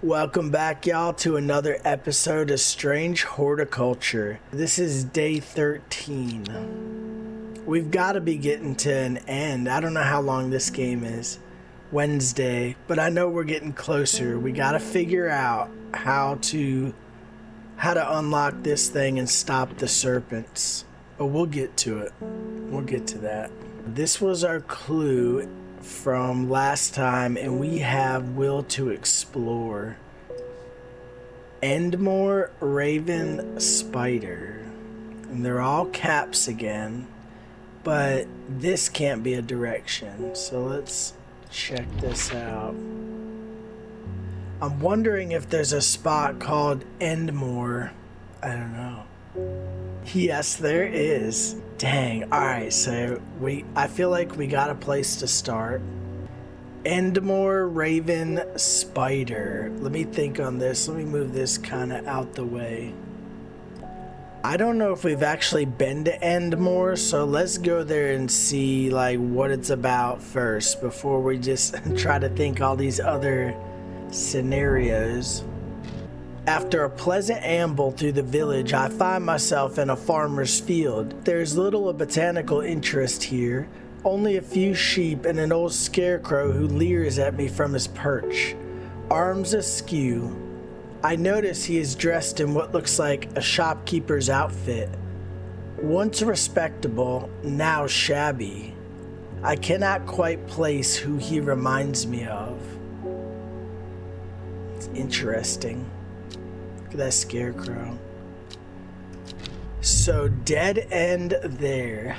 Welcome back, y'all, to another episode of Strange Horticulture. This is day 13. We've got to be getting to an end. I don't know how long this game is. Wednesday, but I know we're getting closer. We got to figure out how to unlock this thing and stop the serpents. But we'll get to it. We'll get to that. This was our clue from last time, and we have will to explore. Endmore, Raven, Spider. And they're all caps again, but this can't be a direction. So let's check this out. I'm wondering if there's a spot called Endmore. I don't know. Yes, there is. Dang. Alright, so I feel like we got a place to start. Endmore, Raven, Spider. Let me think on this. Let me move this kind of out the way. I don't know if we've actually been to Endmore, so let's go there and see like what it's about first before we just try to think all these other scenarios. After a pleasant amble through the village, I find myself in a farmer's field. There's little of botanical interest here, only a few sheep and an old scarecrow who leers at me from his perch, arms askew. I notice he is dressed in what looks like a shopkeeper's outfit. Once respectable, now shabby. I cannot quite place who he reminds me of. It's interesting. Look at that scarecrow. So dead end there.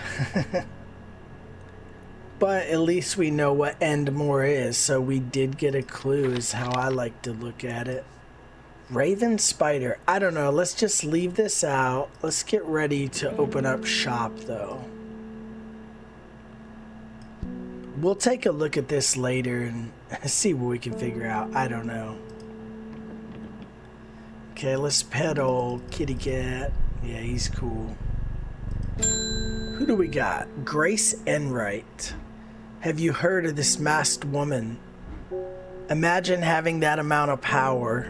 But at least we know what Endmore is, so we did get a clue is how I like to look at it. Raven, Spider. I don't know. Let's just leave this out. Let's get ready to open up shop though. We'll take a look at this later and see what we can figure out. I don't know. Okay, let's pet old kitty cat. Yeah, he's cool. Who do we got? Grace Enright. Have you heard of this masked woman? Imagine having that amount of power.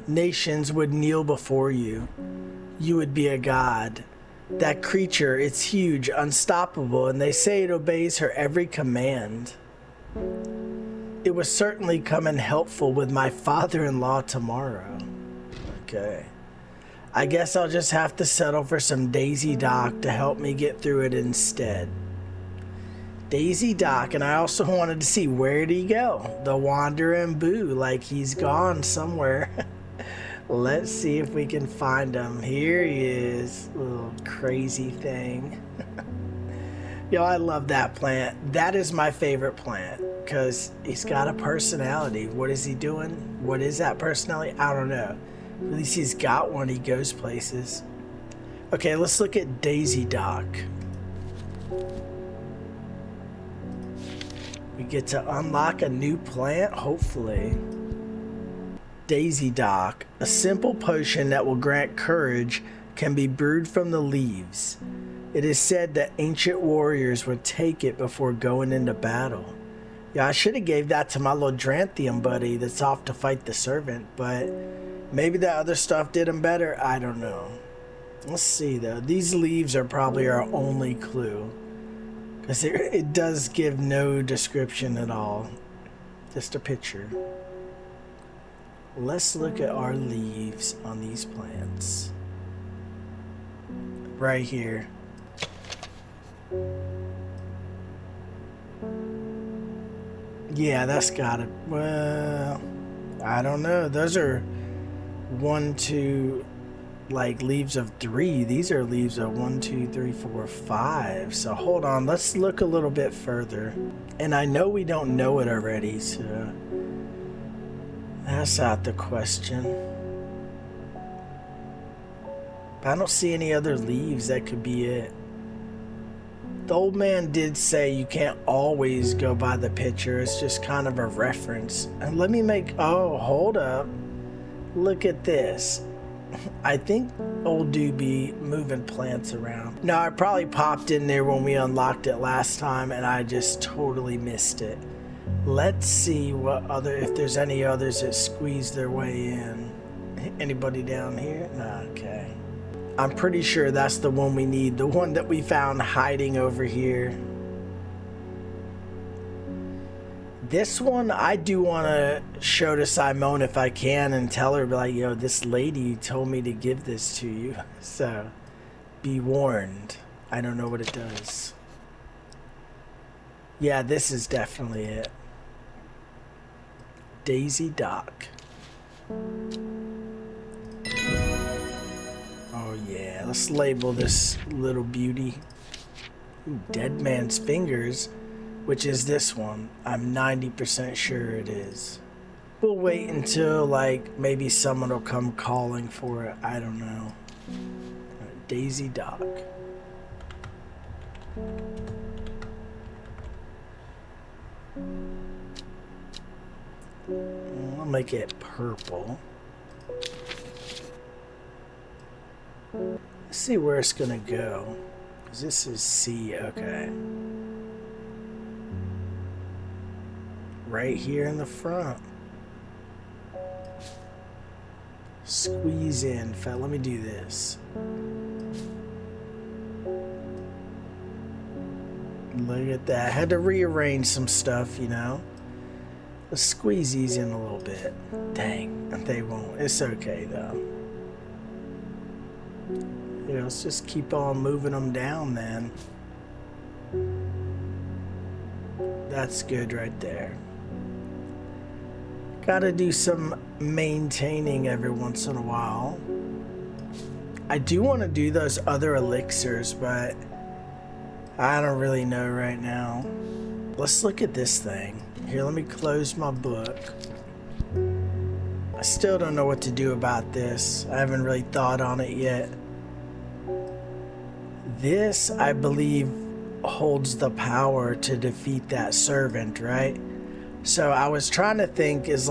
Nations would kneel before you. You would be a god. That creature, it's huge, unstoppable, and they say it obeys her every command. It was certainly come in helpful with my father-in-law tomorrow. Okay. I guess I'll just have to settle for some Daisy Doc to help me get through it instead. Daisy Doc, and I also wanted to see where'd he go? The wandering boo, like he's gone somewhere. Let's see if we can find him. Here he is, little crazy thing. Yo, I love that plant. That is my favorite plant because he's got a personality. What is he doing? What is that personality? I don't know. At least he's got one. He goes places. Okay, let's look at Daisy Doc. We get to unlock a new plant, hopefully. Daisy Doc. A simple potion that will grant courage can be brewed from the leaves. It is said that ancient warriors would take it before going into battle. Yeah, I should have gave that to my little Dranthium buddy that's off to fight the servant, but maybe that other stuff did him better. I don't know. Let's see though. These leaves are probably our only clue. Because it does give no description at all. Just a picture. Let's look at our leaves on these plants. Right here. Yeah, that's got it. Well, I don't know. Those are 1, 2, like leaves of 3. These are leaves of 1, 2, 3, 4, 5. So hold on, let's look a little bit further. And I know we don't know it already, so that's out the question. But I don't see any other leaves. That could be it. The old man did say you can't always go by the picture. It's just kind of a reference. And let me make, oh, hold up. Look at this. I think old dude be moving plants around. No, I probably popped in there when we unlocked it last time and I just totally missed it. Let's see what other, if there's any others that squeeze their way in. Anybody down here? Nah, okay. I'm pretty sure that's the one we need. The one that we found hiding over here. This one, I do want to show to Simone if I can and tell her, like, yo, this lady told me to give this to you. So, be warned. I don't know what it does. Yeah, this is definitely it. Daisy Dock. Oh yeah, let's label this little beauty. Ooh, Dead Man's Fingers, which is this one. I'm 90% sure it is. We'll wait until, like, maybe someone will come calling for it. I don't know. Daisy Dock. I'll make it purple. Let's see where it's gonna go. 'Cause this is C, okay. Right here in the front. Squeeze in, fella. Let me do this. Look at that. Had to rearrange some stuff, you know. Let's squeeze these in a little bit. Dang, they won't. It's okay though. You know, let's just keep on moving them down then. That's good right there. Gotta do some maintaining every once in a while. I do want to do those other elixirs, but I don't really know right now. Let's look at this thing. Here, let me close my book. I still don't know what to do about this. I haven't really thought on it yet. This, I believe, holds the power to defeat that servant, right? So I was trying to think, is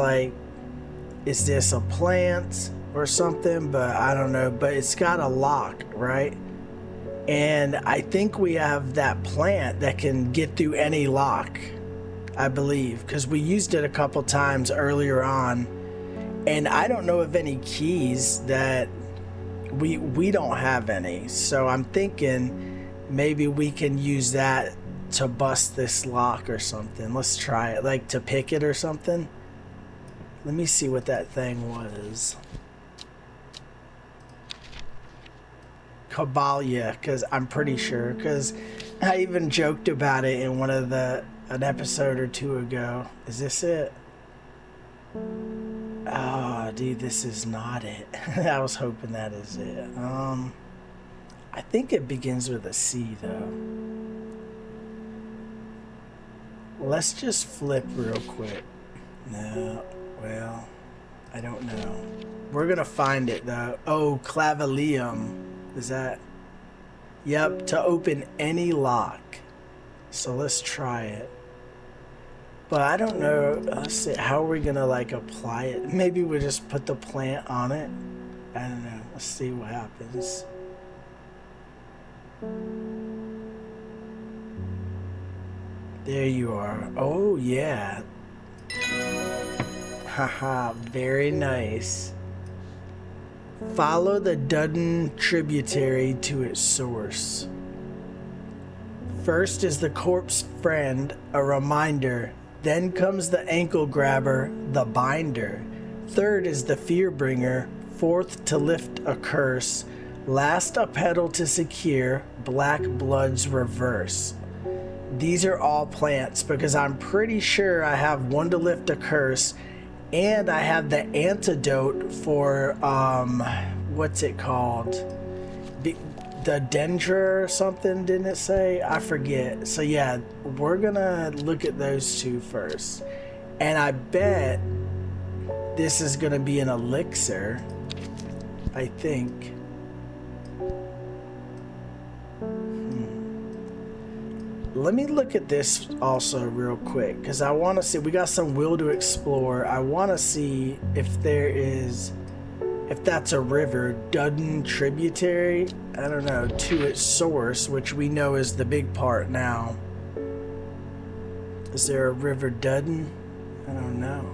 this a plant or something? But I don't know. But it's got a lock, right? And I think we have that plant that can get through any lock, I believe, because we used it a couple times earlier on. And I don't know of any keys that we don't have any. So I'm thinking maybe we can use that to bust this lock or something. Let's try it, like to pick it or something. Let me see what that thing was. Cabalia, because I'm pretty sure, because I even joked about it in an episode or two ago. Is this it? Oh, dude, this is not it. I was hoping that is it. I think it begins with a C though. Let's just flip real quick. No, well, I don't know. We're gonna find it though. Oh, clavelium. Is that? Yep, to open any lock. So let's try it. But I don't know. Let's see. How are we gonna like apply it? Maybe we just put the plant on it. I don't know. Let's see what happens. There you are. Oh yeah. Haha, very nice. Follow the Dudden tributary to its source. First is the corpse friend, a reminder. Then comes the ankle grabber, the binder. Third is the fear bringer. Fourth, to lift a curse. Last, a pedal to secure. Black blood's reverse. These are all plants because I'm pretty sure I have one to lift a curse. And I have the antidote for, what's it called? The Dendra or something, didn't it say? I forget. So yeah, we're gonna look at those two first. And I bet this is gonna be an elixir, I think. Let me look at this also real quick, because I want to see, we got some will to explore. I want to see if there is, if that's a river, Dudden tributary, I don't know, to its source, which we know is the big part now. Is there a River Dudden? I don't know.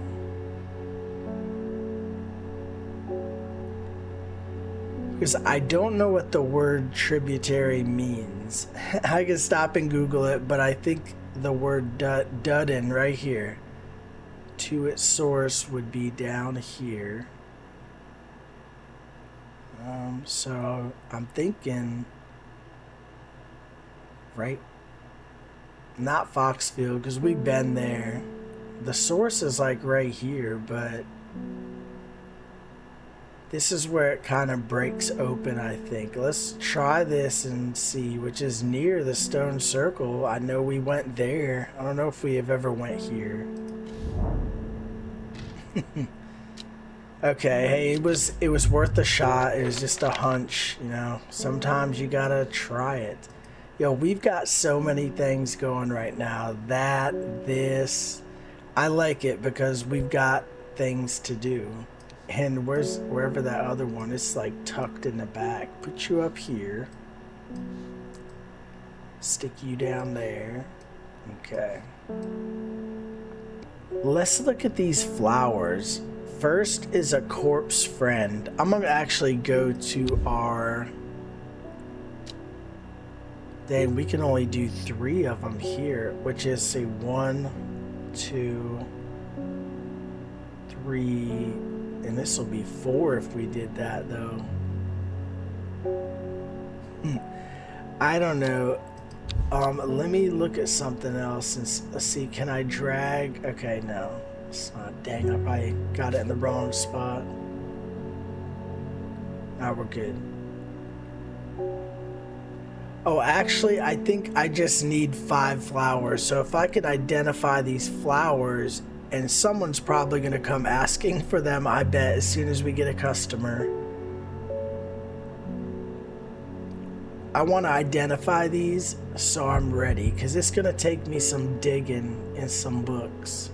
Because I don't know what the word tributary means. I can stop and Google it, but I think the word Dudden right here to its source would be down here. So I'm thinking right, not Foxfield, because we've been there. The source is like right here, but this is where it kind of breaks open, I think. Let's try this and see, which is near the stone circle. I know we went there. I don't know if we have ever went here. Okay, hey, it was worth a shot. It was just a hunch, you know. Sometimes you gotta try it. Yo, we've got so many things going right now. This. I like it because we've got things to do. And wherever that other one is, like tucked in the back. Put you up here. Stick you down there. Okay. Let's look at these flowers. First is a corpse friend. I'm gonna actually go to our... Then we can only do 3 of them here, which is say 1, 2, 3, and this will be 4 if we did that though. I don't know. Let me look at something else and let's see. Can I drag? Okay, no. It's not. Dang, I probably got it in the wrong spot. Now we're good. Oh, actually, I think I just need 5 flowers. So if I could identify these flowers, and someone's probably going to come asking for them, I bet, as soon as we get a customer. I want to identify these so I'm ready, because it's going to take me some digging in some books.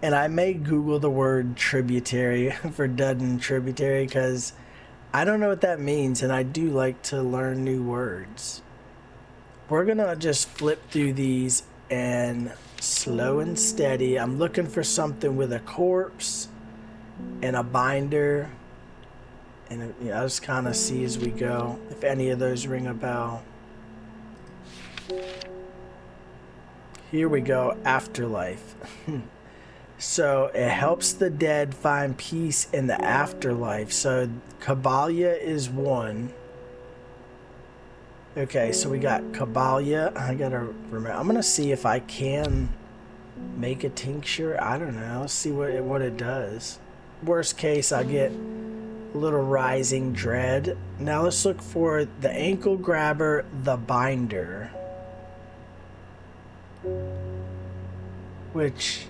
And I may Google the word tributary for Dudden tributary, because I don't know what that means, and I do like to learn new words. We're gonna just flip through these and slow and steady. I'm looking for something with a corpse and a binder, and you know, I'll just kind of see as we go if any of those ring a bell. Here we go, afterlife. So it helps the dead find peace in the afterlife. So Kabalia is 1. Okay, so we got Kabalia. I gotta remember. I'm gonna see if I can make a tincture. I don't know. Let's see what it does. Worst case, I get a little rising dread. Now let's look for the ankle grabber, the binder, which.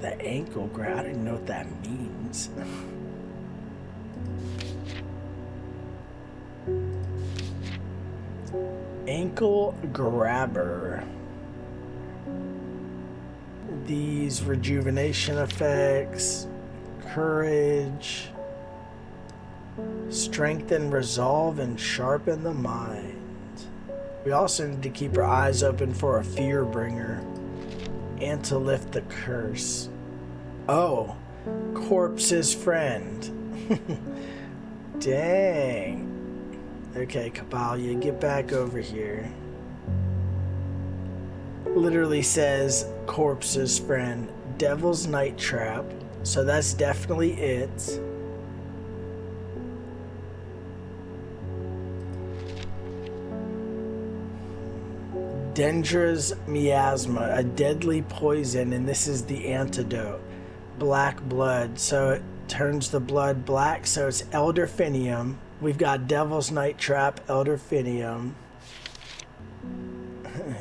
The ankle grab, I don't even know what that means. Ankle grabber. These rejuvenation effects, courage, strengthen resolve, and sharpen the mind. We also need to keep our eyes open for a fear bringer and to lift the curse. Oh, corpse's friend. Dang. Okay, Kabalia, get back over here. Literally says corpse's friend. Devil's night trap. So that's definitely it. Dendra's miasma, a deadly poison, and this is the antidote. Black blood, so it turns the blood black, so it's elderfinium. We've got Devil's Night Trap, elderfinium.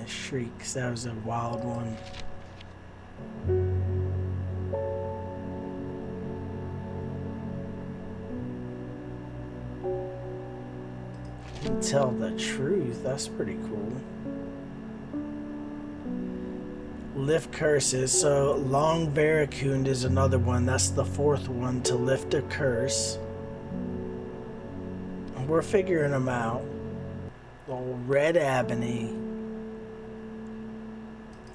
Shrieks, that was a wild one. Tell the truth, that's pretty cool. Lift curses, so Long Varicund is another one. That's the 4th one to lift a curse. we're figuring them out. Little red ebony.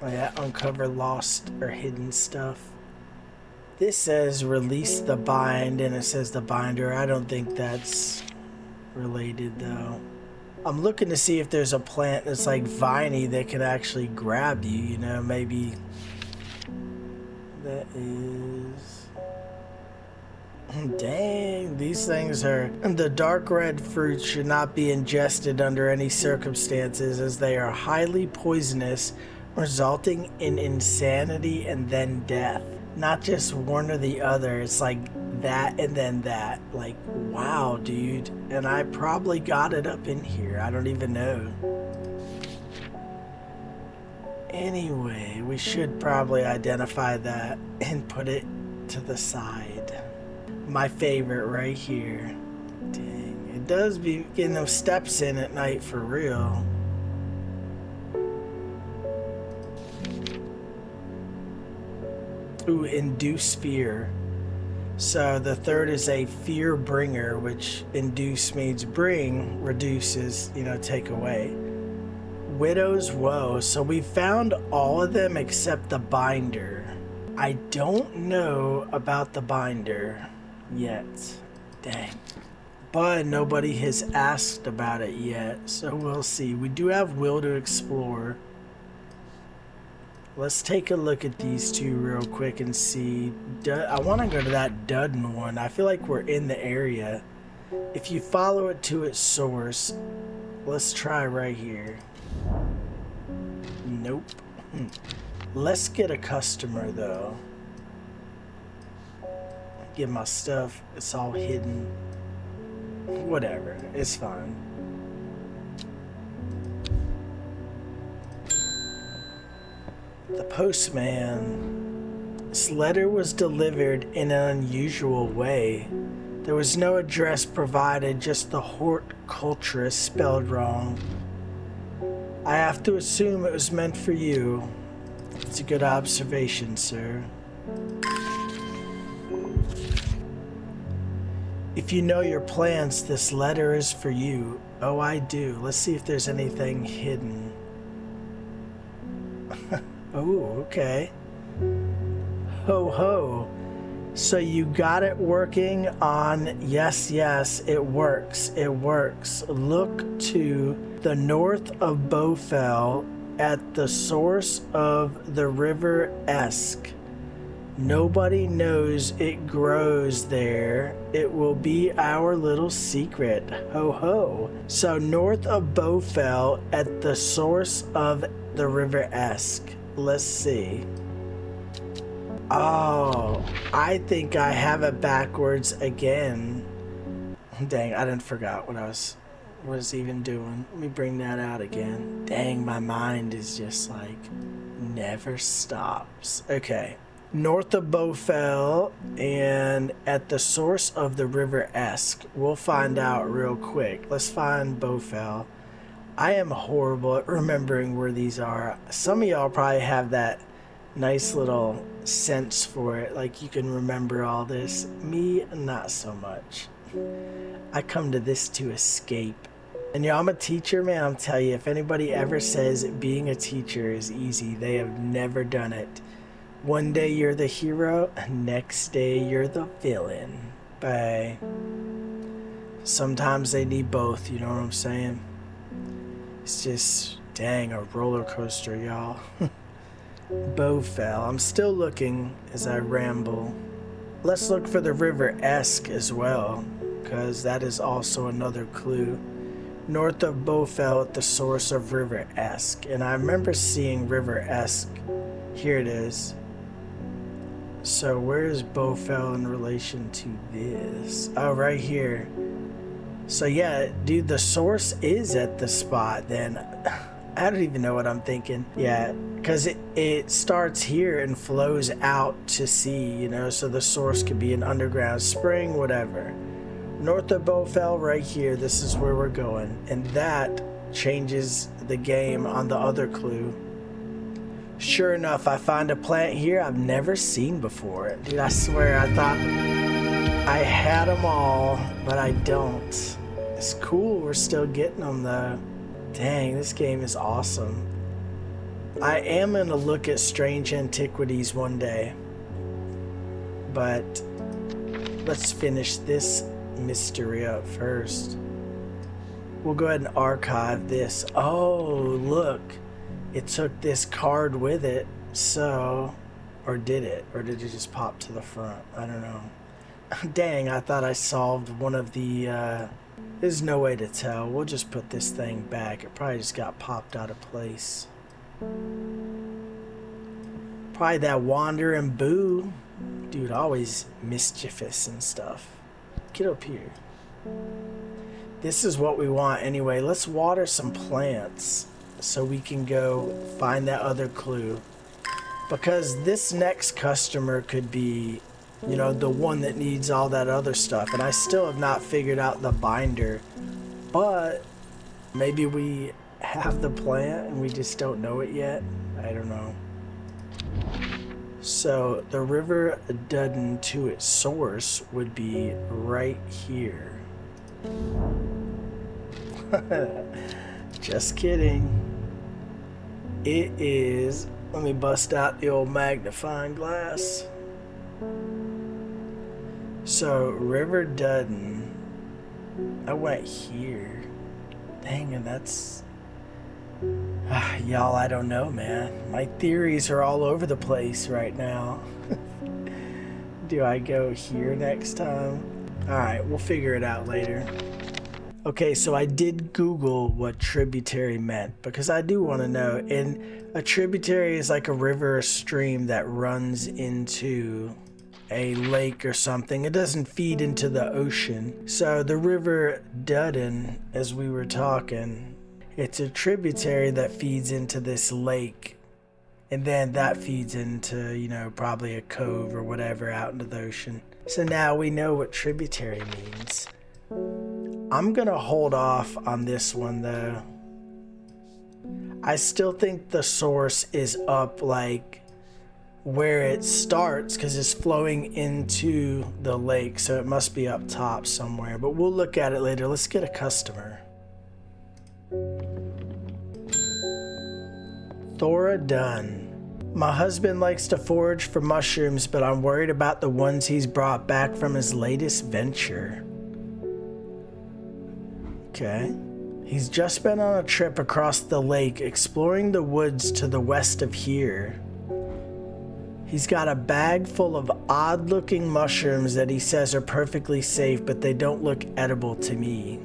Oh yeah, uncover lost or hidden stuff. This says release the bind, and it says the binder. I don't think that's related though. I'm looking to see if there's a plant that's like viney that could actually grab you, you know, maybe. That is... Dang, these things are... The dark red fruit should not be ingested under any circumstances, as they are highly poisonous, resulting in insanity and then death. Not just one or the other, it's like that and then that. Like, wow, dude. And I probably got it up in here, I don't even know. Anyway, we should probably identify that and put it to the side. My favorite right here. Dang, it does be getting those steps in at night for real. Ooh, induce fear. So the third is a fear bringer, which induce means bring, reduces, you know, take away. Widow's woe. So we found all of them except the binder. I don't know about the binder yet. Dang. But nobody has asked about it yet, so we'll see. We do have will to explore. Let's take a look at these two real quick and see. I want to go to that Dudden one. I feel like we're in the area. If you follow it to its source, let's try right here. Nope. Let's get a customer though. Get my stuff. It's all hidden. Whatever. It's fine. The postman. This letter was delivered in an unusual way. There was no address provided, just the horticulturist spelled wrong. I have to assume it was meant for you. It's a good observation, sir. If you know your plans, this letter is for you. Oh, I do. Let's see if there's anything hidden. Oh, okay. Ho ho. So you got it working on... Yes, it works. It works. Look to the north of Bowfell at the source of the river Esk. Nobody knows it grows there. It will be our little secret. Ho ho. So north of Bowfell at the source of the river Esk. Let's see. Oh, I think I have it backwards again. Dang, I didn't forgot what I was even doing. Let me bring that out again. Dang, my mind is just like never stops. Okay. North of Bowfell and at the source of the river Esk. We'll find out real quick. Let's find Bowfell. I am horrible at remembering where these are. Some of y'all probably have that nice little sense for it, like you can remember all this. Me, not so much. I come to this to escape. And y'all, I'm a teacher, man. I'm telling you, if anybody ever says being a teacher is easy, they have never done it. One day you're the hero, next day you're the villain. But sometimes they need both, you know what I'm saying? It's just, dang, a roller coaster, y'all. Bowfell. I'm still looking as I ramble. Let's look for the river Esk as well, because that is also another clue. North of Bowfell at the source of river Esk. And I remember seeing river Esk. Here it is. So where is Bowfell in relation to this? Oh, right here. So yeah, dude, the source is at the spot then. I don't even know what I'm thinking. Yeah, because it starts here and flows out to sea, you know, so the source could be an underground spring, whatever. North of Bowfell, right here, this is where we're going. And that changes the game on the other clue. Sure enough, I find a plant here I've never seen before. Dude, I swear, I thought I had them all, but I don't. It's cool we're still getting them though. Dang, this game is awesome. I am gonna look at strange antiquities one day, but let's finish this mystery up first. We'll go ahead and archive this. Oh, look, it took this card with it. So, or did it? Or did it just pop to the front? I don't know. Dang, I thought I solved one of the, there's no way to tell. We'll just put this thing back. It probably just got popped out of place. Probably that wandering boo. Dude, always mischievous and stuff. Get up here. This is what we want anyway. Let's water some plants so we can go find that other clue. Because this next customer could be, you know, the one that needs all that other stuff. And I still have not figured out the binder. But maybe we have the plant and we just don't know it yet. I don't know. So the river Dudden to its source would be right here. Just kidding. It is, let me bust out the old magnifying glass. So River Dudden, I went here. Dang, and that's y'all, I don't know, man. My theories are all over the place right now. Do I go here next time? Alright, we'll figure it out later. Okay, so I did Google what tributary meant because I do want to know. And a tributary is like a river or stream that runs into a lake or something. It doesn't feed into the ocean. So the river Dudden, as we were talking, it's a tributary that feeds into this lake. And then that feeds into, you know, probably a cove or whatever out into the ocean. So now we know what tributary means. I'm gonna hold off on this one though. I still think the source is up like where it starts because it's flowing into the lake, so it must be up top somewhere, but we'll look at it later. Let's get a customer. Thora Dunn. My husband likes to forage for mushrooms, but I'm worried about the ones he's brought back from his latest venture. Okay. He's just been on a trip across the lake, exploring the woods to the west of here. He's got a bag full of odd-looking mushrooms that he says are perfectly safe, but they don't look edible to me.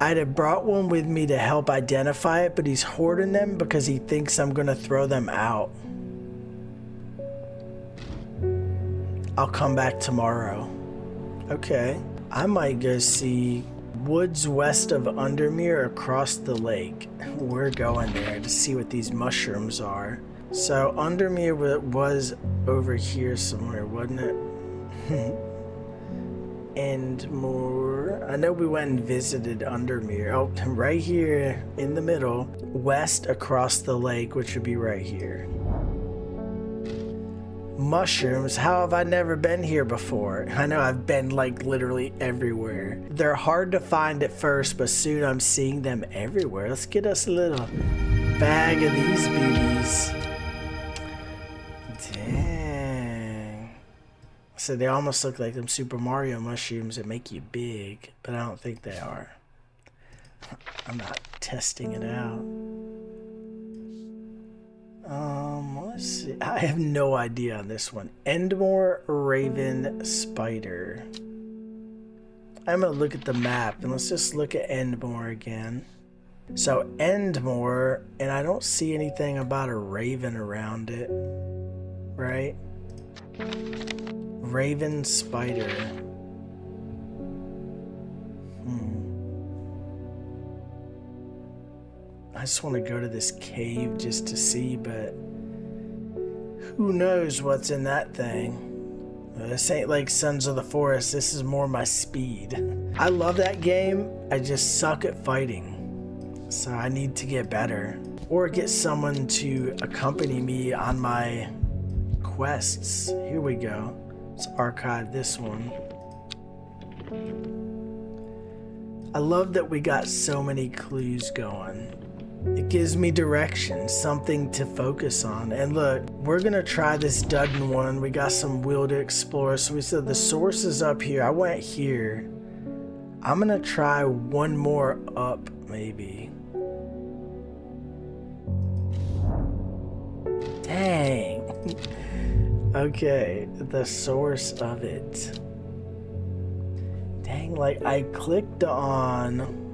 I'd have brought one with me to help identify it, but he's hoarding them because he thinks I'm gonna throw them out. I'll come back tomorrow. Okay. I might go see woods west of Undermere across the lake. We're going there to see what these mushrooms are. So Undermere was over here somewhere, wasn't it? And more. I know we went and visited Undermere. Oh, right here in the middle, west across the lake, which would be right here. Mushrooms? How have I never been here before? I know I've been like literally everywhere. They're hard to find at first, but soon I'm seeing them everywhere. Let's get us a little bag of these beauties. Dang. So they almost look like them Super Mario mushrooms that make you big, but I don't think they are. I'm not testing it out. Let's see. I have no idea on this one. Endmore Raven Spider. I'm gonna look at the map and let's just look at Endmore again. So Endmore, and I don't see anything about a raven around it, right? Raven Spider. I just want to go to this cave just to see, but who knows what's in that thing. This ain't like Sons of the Forest. This is more my speed. I love that game. I just suck at fighting. So I need to get better. Or get someone to accompany me on my quests. Here we go. Let's archive this one. I love that we got so many clues going. It gives me direction, something to focus on. And look, we're gonna try this Dudden one. We got some wheel to explore. So we said the source is up here. I went here. I'm gonna try one more up, maybe. Dang. Okay, the source of it. Dang, like I clicked on...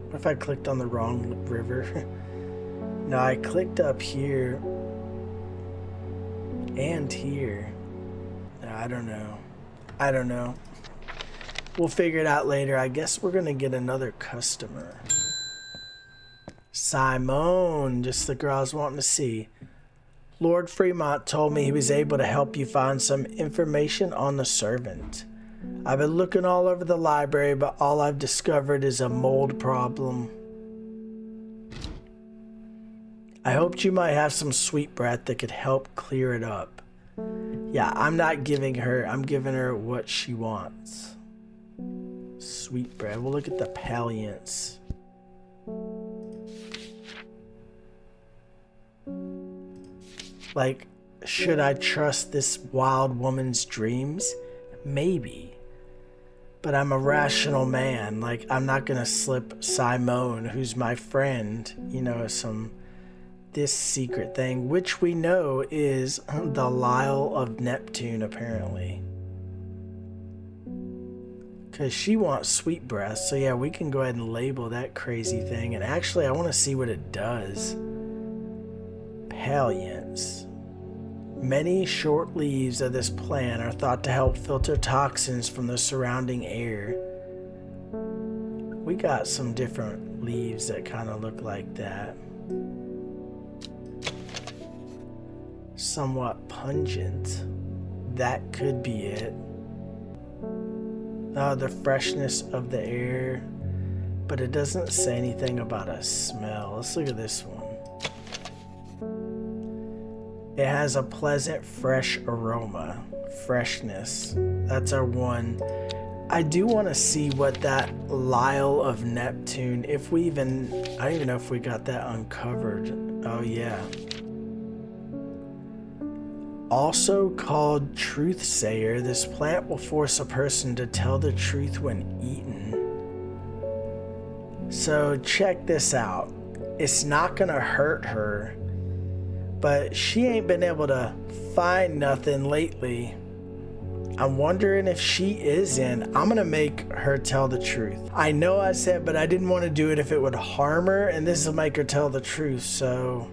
What if I clicked on the wrong river? No, I clicked up here and here. I don't know. I don't know. We'll figure it out later. I guess we're gonna get another customer. Simone, just the girl I was wanting to see. Lord Fremont told me he was able to help you find some information on the servant. I've been looking all over the library, but all I've discovered is a mold problem. I hoped you might have some sweet breath that could help clear it up. Yeah, I'm not giving her, I'm giving her what she wants. Sweet bread. We'll look at the palliance. Like, should I trust this wild woman's dreams? Maybe. But I'm a rational man. Like, I'm not gonna slip Simone, who's my friend, you know, this secret thing, which we know is the Lyle of Neptune, apparently. Because she wants sweet breath. So yeah, we can go ahead and label that crazy thing. And actually, I want to see what it does. Palliance. Many short leaves of this plant are thought to help filter toxins from the surrounding air. We got some different leaves that kind of look like that. Somewhat pungent. That could be it. Oh, the freshness of the air. But it doesn't say anything about a smell. Let's look at this one. It has a pleasant, fresh aroma. Freshness. That's our one. I do want to see what that Lyle of Neptune, if we even... I don't even know if we got that uncovered. Oh, yeah. Also called Truthsayer, this plant will force a person to tell the truth when eaten. So check this out. It's not going to hurt her. But she ain't been able to find nothing lately. I'm wondering if she is in. I'm gonna make her tell the truth. I know I said, but I didn't want to do it if it would harm her, and this will make her tell the truth. So,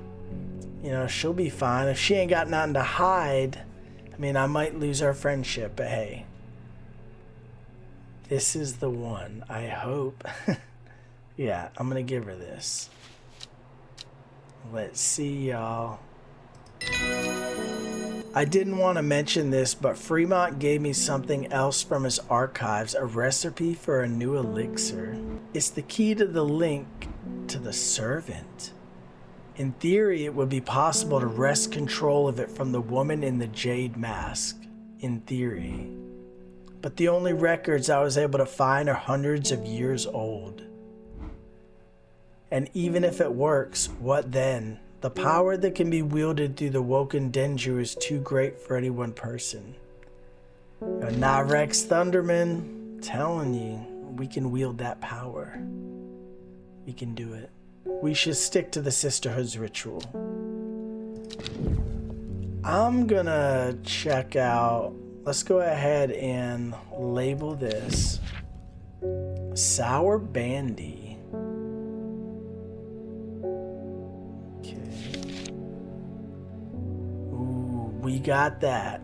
you know, she'll be fine. If she ain't got nothing to hide, I mean, I might lose our friendship, but hey. This is the one, I hope. Yeah, I'm gonna give her this. Let's see, y'all. I didn't want to mention this, but Fremont gave me something else from his archives, a recipe for a new elixir. It's the key to the link to the servant. In theory, it would be possible to wrest control of it from the woman in the jade mask. In theory. But the only records I was able to find are hundreds of years old. And even if it works, what then? The power that can be wielded through the Woken Denju is too great for any one person. Not Rex Thunderman, telling you, we can wield that power. We can do it. We should stick to the Sisterhood's ritual. I'm gonna check out, let's go ahead and label this Sour Bandy. We got that.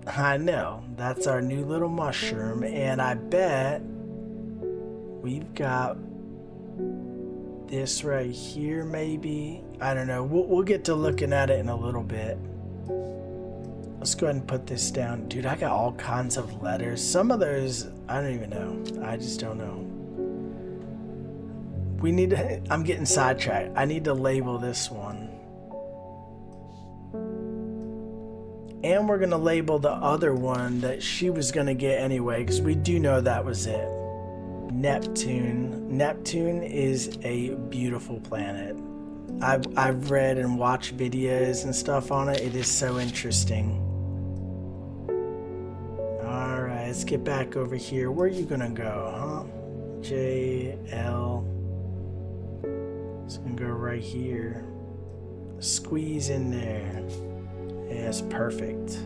I know. That's our new little mushroom. And I bet we've got this right here, maybe. I don't know. We'll get to looking at it in a little bit. Let's go ahead and put this down. Dude, I got all kinds of letters. Some of those, I don't even know. I just don't know. We need to... I'm getting sidetracked. I need to label this one. And we're going to label the other one that she was going to get anyway, because we do know that was it. Neptune. Neptune is a beautiful planet. I've read and watched videos and stuff on it. It is so interesting. Alright, let's get back over here. Where are you gonna go, huh? J, L. It's gonna go right here. Squeeze in there. Yeah, it's perfect.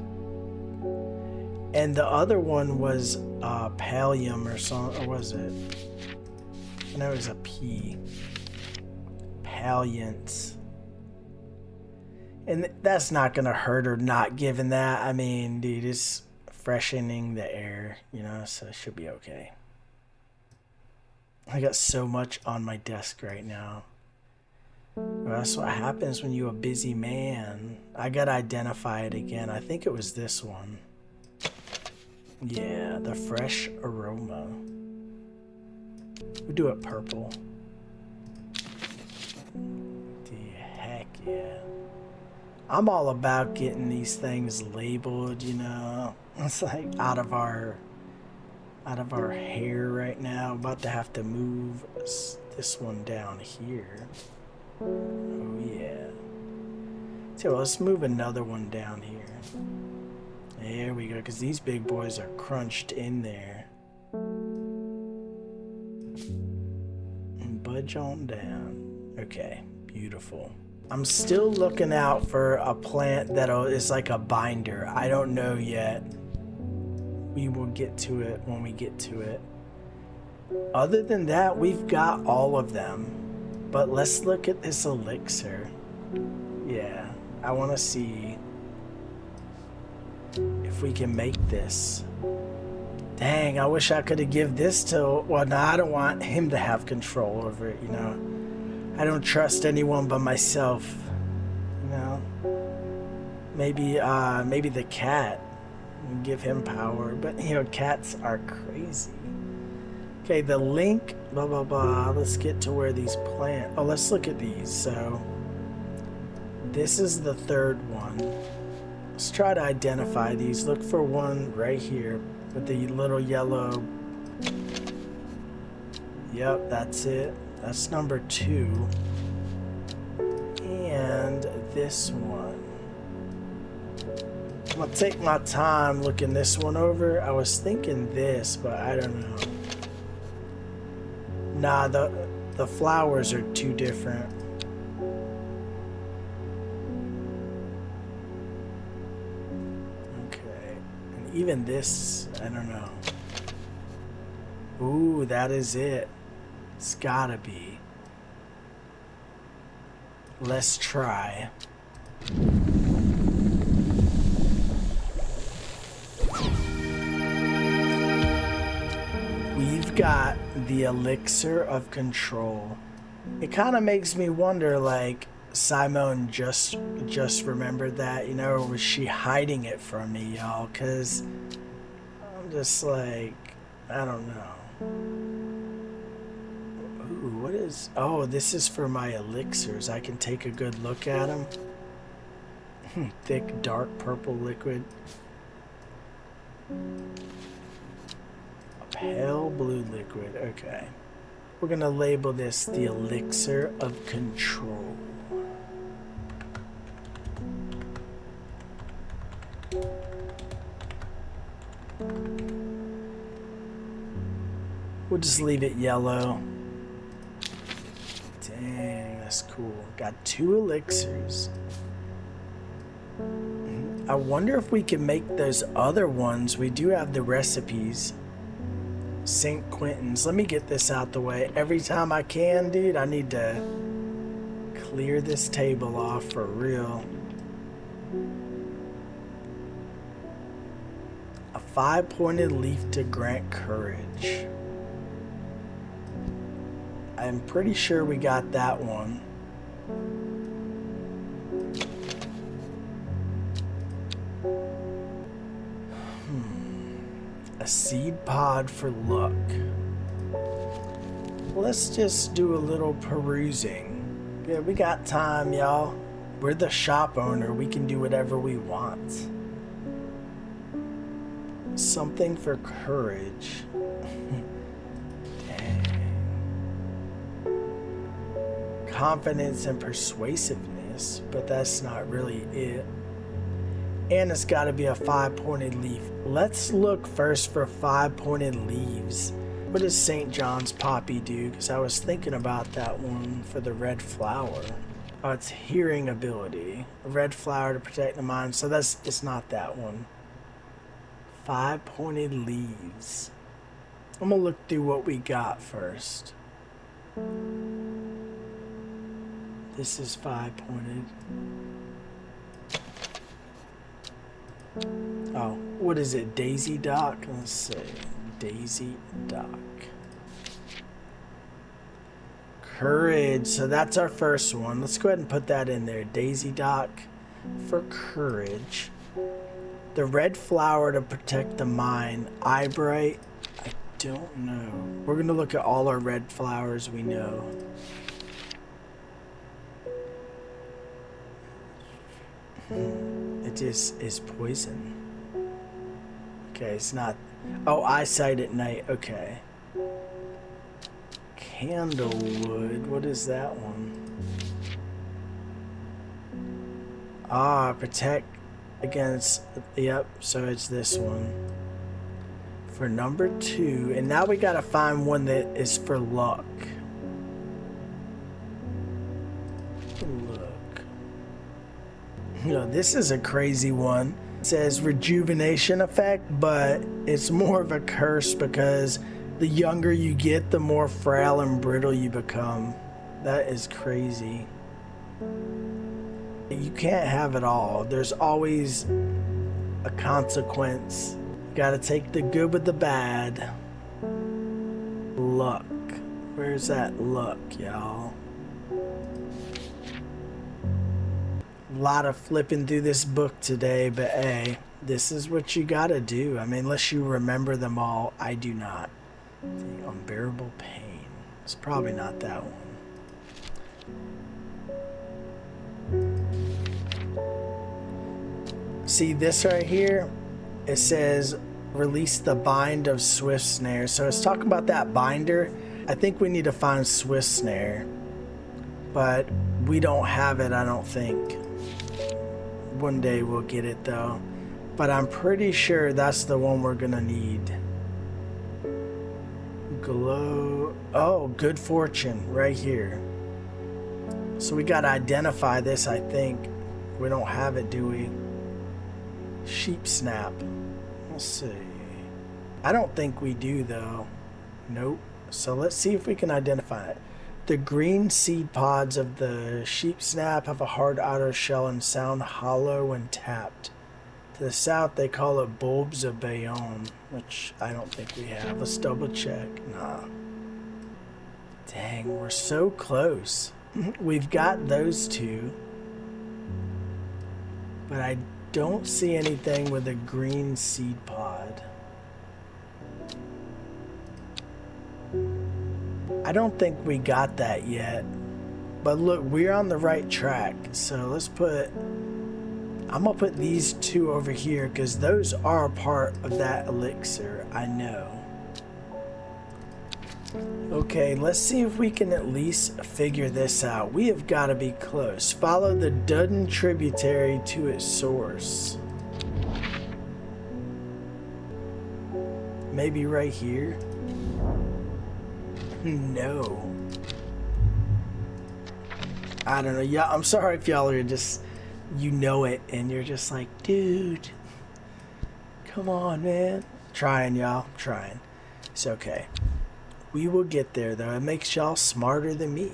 And the other one was pallium or something, or was it? I know it was a P. Palliant. And that's not gonna hurt or not given that. I mean, dude, it's freshening the air, you know, so it should be okay. I got so much on my desk right now. Well, that's what happens when you're a busy man. I gotta identify it again. I think it was this one. Yeah, the fresh aroma. We'll do it purple. Heck yeah. I'm all about getting these things labeled, you know. It's like out of our hair right now. I'm about to have to move this one down here. Oh yeah. So let's move another one down here. There we go, because these big boys are crunched in there. And budge on down. Okay, beautiful. I'm still looking out for a plant that is like a binder. I don't know yet. We will get to it when we get to it. Other than that, we've got all of them. But let's look at this elixir. Yeah, I want to see if we can make this. Dang, I wish I could have given this to... Well, no, I don't want him to have control over it, you know. I don't trust anyone but myself, you know. Maybe the cat. Give him power, but you know, cats are crazy. Okay, the link, blah blah blah. Let's get to where these plant. Oh, let's look at these. So this is the third one. Let's try to identify these. Look for one right here with the little yellow. Yep, that's it. That's number 2. And this one. I'm gonna take my time looking this one over. I was thinking this, but I don't know. Nah, the flowers are too different. Okay, and even this, I don't know. Ooh, that is it. It's gotta be. Let's try. We've got the elixir of control. It kind of makes me wonder, like, Simone just remembered that, you know, or was she hiding it from me, y'all? Because I'm just like, I don't know. Ooh, what is... Oh, this is for my elixirs. I can take a good look at them. Thick, dark purple liquid. Pale blue liquid. Okay. We're going to label this the elixir of control. We'll just leave it yellow. Dang, that's cool. Got 2 elixirs. I wonder if we can make those other ones. We do have the recipes. St. Quentin's. Let me get this out the way. Every time I can, dude, I need to clear this table off for real. A 5-pointed leaf to grant courage. I'm pretty sure we got that one. A seed pod for luck. Let's just do a little perusing. Yeah, we got time, y'all. We're the shop owner. We can do whatever we want. Something for courage. Dang. confidence and persuasiveness, but that's not really it. And it's got to be a 5-pointed leaf. Let's look first for 5-pointed leaves. What does St. John's poppy do? Because I was thinking about that one for the red flower. Oh, it's hearing ability. A red flower to protect the mind. So it's not that one. 5-pointed leaves. I'm going to look through what we got first. This is 5-pointed. Oh, what is it? Daisy Dock? Let's see. Daisy Dock. Courage. So that's our first one. Let's go ahead and put that in there. Daisy Dock for courage. The red flower to protect the mind. Eyebright. I don't know. We're going to look at all our red flowers we know. It just is poison. Okay, it's not. Oh, eyesight at night. Okay. Candlewood. What is that one? Ah, protect against. Yep, so it's this one. For number 2. And now we gotta find one that is for luck. Look. You know, this is a crazy one. It says rejuvenation effect, but it's more of a curse because the younger you get, the more frail and brittle you become. That is crazy. You can't have it all. There's always a consequence. You gotta take the good with the bad. Luck. Where's that luck, y'all? A lot of flipping through this book today, but hey, this is what you gotta do. I mean, unless you remember them all, I do not. The unbearable pain. It's probably not that one. See this right here? It says release the bind of swift snare. So it's talking about that binder. I think we need to find swift snare, but we don't have it, I don't think. One day we'll get it though, but I'm pretty sure that's the one we're gonna need. Glow. Oh, good fortune right here. So we gotta identify this, I think. We don't have it, do we? Sheep snap. Let's see. I don't think we do though. Nope. So let's see if we can identify it. The green seed pods of the sheep snap have a hard outer shell and sound hollow when tapped. To the south, they call it bulbs of Bayonne, which I don't think we have. Let's double check. Nah. Dang, we're so close. We've got those two, but I don't see anything with a green seed pod. I don't think we got that yet, but look, we're on the right track. So let's put, I'm gonna put these two over here because those are a part of that elixir, I know. Okay, let's see if we can at least figure this out. We have got to be close. Follow the Dudden tributary to its source. Maybe right here? No. I don't know. Yeah, I'm sorry if y'all are just, you know it, and you're just like, dude, come on, man. Trying, y'all. Trying. It's okay. We will get there, though. It makes y'all smarter than me.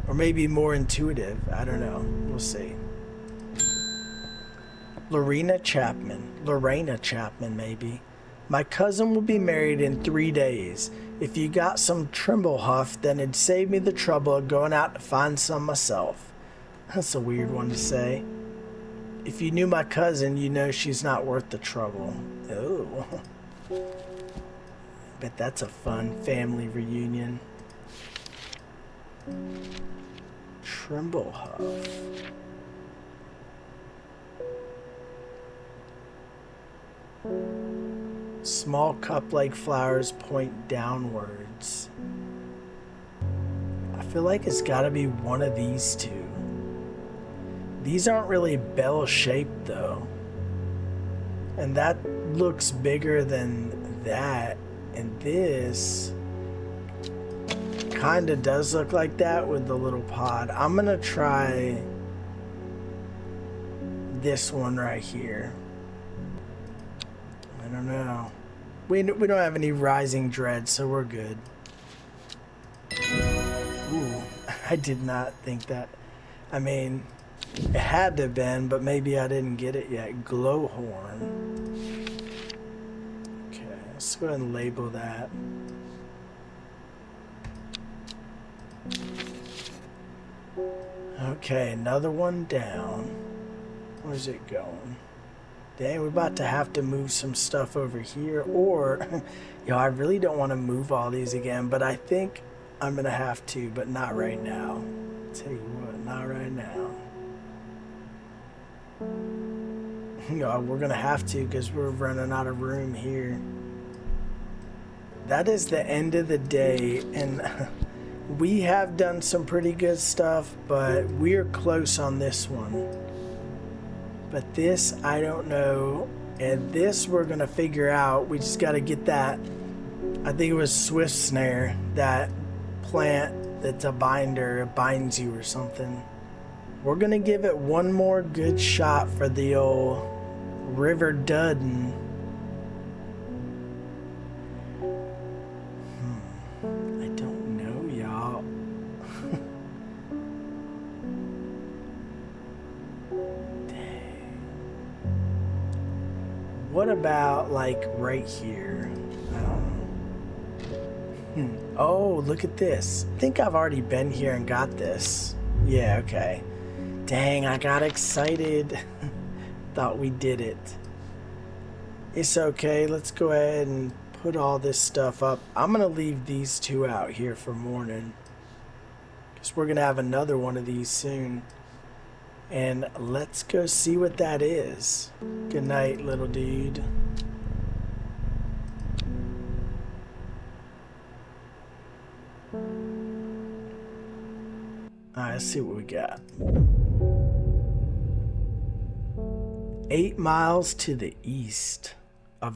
Or maybe more intuitive. I don't know. We'll see. Lorena Chapman, maybe. My cousin will be married in 3 days. If you got some Trimblehuff, then it'd save me the trouble of going out to find some myself. That's a weird one to say. If you knew my cousin, you know she's not worth the trouble. Oh. Bet that's a fun family reunion. Trimblehuff. Small cup-like flowers point downwards. I feel like it's got to be one of these two. These aren't really bell-shaped though. And that looks bigger than that. And this kind of does look like that with the little pod. I'm going to try this one right here. I don't know. We don't have any rising dread, so we're good. Ooh, I did not think that. I mean, it had to have been, but maybe I didn't get it yet. Glowhorn. Okay, let's go ahead and label that. Okay, another one down. Where's it going? Dang, we're about to have to move some stuff over here, or, I really don't want to move all these again, but I think I'm going to have to, but not right now. I'll tell you what, not right now. We're going to have to because we're running out of room here. That is the end of the day, and we have done some pretty good stuff, but we're close on this one. But this, I don't know. And this we're going to figure out. We just got to get that. I think it was Swift Snare. That plant that's a binder. It binds you or something. We're going to give it one more good shot for the old River Dudden. I don't know, y'all. What about, like, right here? I don't know. Oh, look at this. I think I've already been here and got this. Yeah, okay. Dang, I got excited. Thought we did it. It's okay. Let's go ahead and put all this stuff up. I'm going to leave these two out here for morning, because we're going to have another one of these soon. And let's go see what that is. Good night, little dude. Alright, let's see what we got. 8 miles to the east.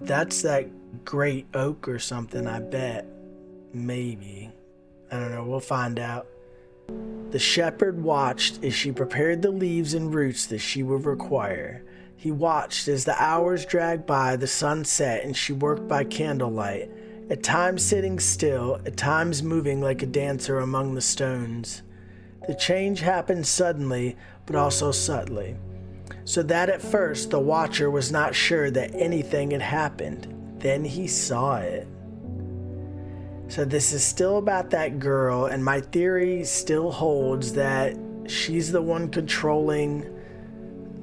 That's that great oak or something, I bet. Maybe. I don't know, we'll find out. The shepherd watched as she prepared the leaves and roots that she would require. He watched as the hours dragged by, the sun set, and she worked by candlelight, at times sitting still, at times moving like a dancer among the stones. The change happened suddenly, but also subtly, so that at first the watcher was not sure that anything had happened. Then he saw it. So this is still about that girl, and my theory still holds that she's the one controlling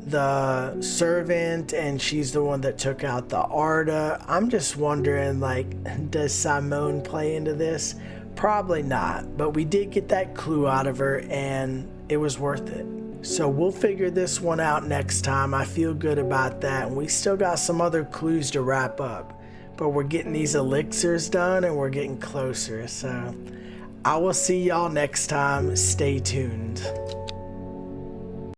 the servant, and she's the one that took out the Arda. I'm just wondering, like, does Simone play into this? Probably not, but we did get that clue out of her, and it was worth it. So we'll figure this one out next time. I feel good about that, and we still got some other clues to wrap up. But we're getting these elixirs done, and we're getting closer. So I will see y'all next time. Stay tuned.